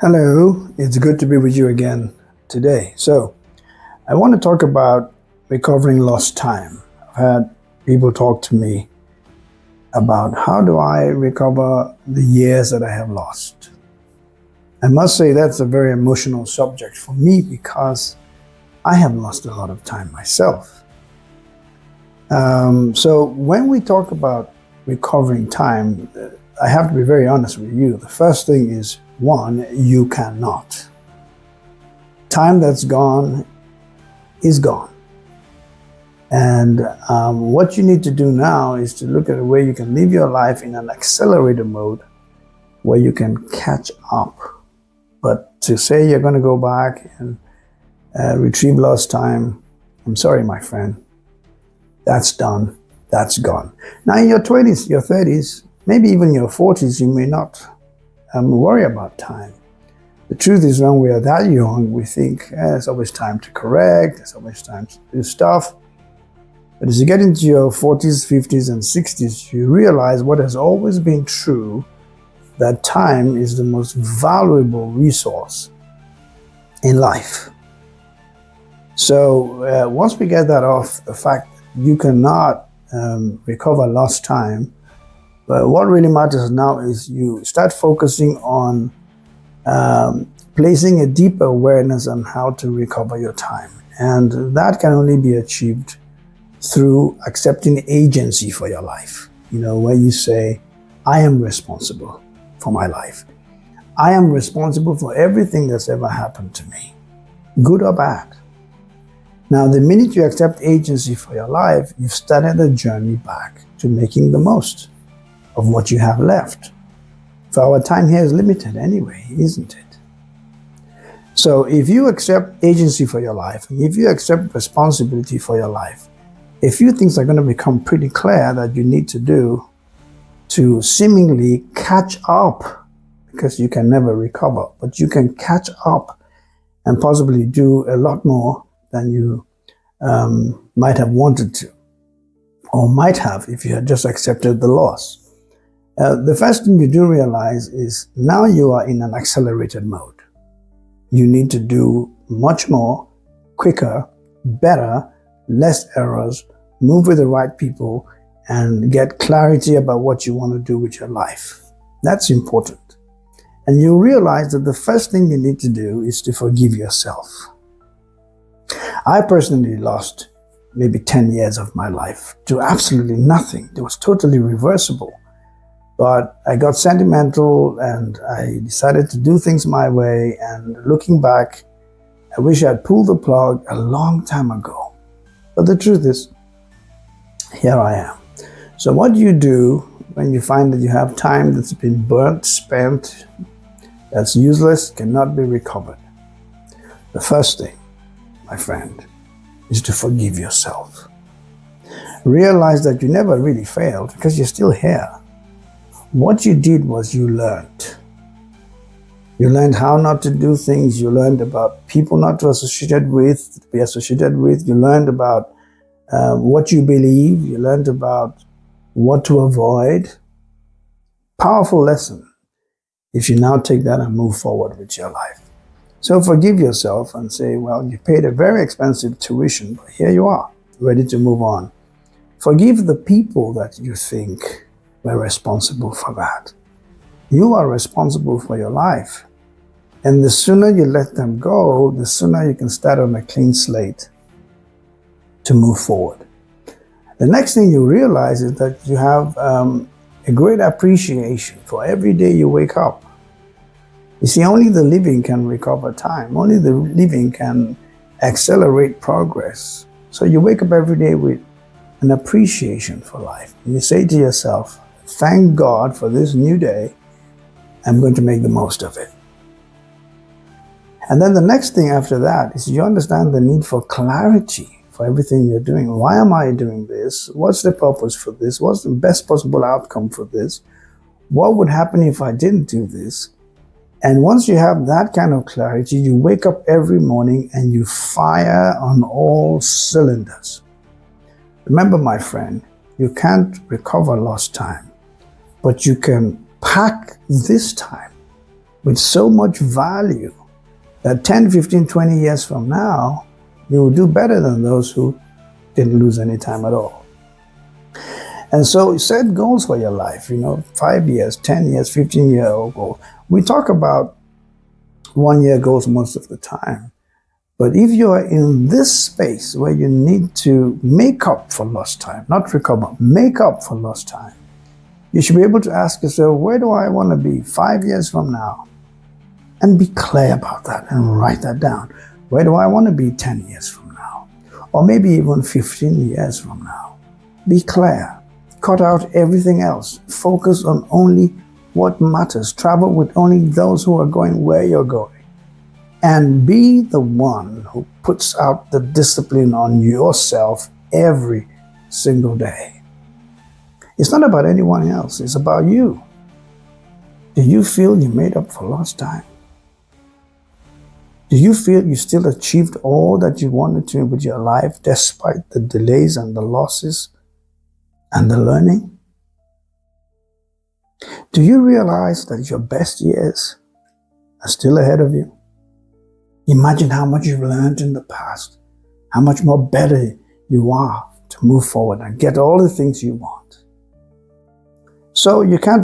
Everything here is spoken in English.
Hello, it's good to be with you again today. So, I want to talk about recovering lost time. I've had people talk to me about how do I recover the years that I have lost. I must say that's a very emotional subject for me because I have lost a lot of time myself. So, when we talk about recovering time, I have to be very honest with you. The first thing is one, you cannot. Time that's gone is gone. And what you need to do now is to look at a way you can live your life in an accelerated mode where you can catch up. But to say you're going to go back and retrieve lost time, I'm sorry, my friend. That's done. That's gone. Now, in your 20s, your 30s, maybe even your 40s, you may not worry about time. The truth is, when we are that young, we think there's always time to correct, there's always time to do stuff. But as you get into your 40s, 50s, and 60s, you realize what has always been true, that time is the most valuable resource in life. So once we get that off, the fact that you cannot recover lost time, but what really matters now is you start focusing on placing a deeper awareness on how to recover your time. And that can only be achieved through accepting agency for your life. You know, where you say, I am responsible for my life. I am responsible for everything that's ever happened to me, good or bad. Now, the minute you accept agency for your life, you've started the journey back to making the most of what you have left. For our time here is limited anyway, isn't it? So if you accept agency for your life, and if you accept responsibility for your life, a few things are going to become pretty clear that you need to do to seemingly catch up, because you can never recover, but you can catch up and possibly do a lot more than you might have wanted to, or might have if you had just accepted the loss. The first thing you do realize is now you are in an accelerated mode. You need to do much more, quicker, better, less errors, move with the right people, and get clarity about what you want to do with your life. That's important. And you realize that the first thing you need to do is to forgive yourself. I personally lost maybe 10 years of my life to absolutely nothing. It was totally reversible. But I got sentimental and I decided to do things my way. And looking back, I wish I had pulled the plug a long time ago. But the truth is, here I am. So what do you do when you find that you have time that's been burnt, spent, that's useless, cannot be recovered? The first thing, my friend, is to forgive yourself. Realize that you never really failed because you're still here. What you did was you learned. You learned how not to do things. You learned about people not to be associated with. You learned about what you believe. You learned about what to avoid. Powerful lesson if you now take that and move forward with your life. So forgive yourself and say, well, you paid a very expensive tuition, but here you are, ready to move on. Forgive the people that you think were responsible for that. You are responsible for your life. And the sooner you let them go, the sooner you can start on a clean slate to move forward. The next thing you realize is that you have a great appreciation for every day you wake up. You see, only the living can recover time. Only the living can accelerate progress. So you wake up every day with an appreciation for life. And you say to yourself, thank God for this new day. I'm going to make the most of it. And then the next thing after that is you understand the need for clarity for everything you're doing. Why am I doing this? What's the purpose for this? What's the best possible outcome for this? What would happen if I didn't do this? And once you have that kind of clarity, you wake up every morning and you fire on all cylinders. Remember, my friend, you can't recover lost time, but you can pack this time with so much value that 10, 15, 20 years from now, you will do better than those who didn't lose any time at all. And so set goals for your life, 5 years, 10 years, 15-year goals. We talk about 1-year goals most of the time. But if you are in this space where you need to make up for lost time, not recover, make up for lost time, you should be able to ask yourself, where do I want to be 5 years from now? And be clear about that and write that down. Where do I want to be 10 years from now? Or maybe even 15 years from now? Be clear. Cut out everything else. Focus on only what matters. Travel with only those who are going where you're going. And be the one who puts out the discipline on yourself every single day. It's not about anyone else. It's about you. Do you feel you made up for lost time? Do you feel you still achieved all that you wanted to with your life despite the delays and the losses and the learning? Do you realize that your best years are still ahead of you? Imagine how much you've learned in the past, how much more better you are to move forward and get all the things you want. So you can't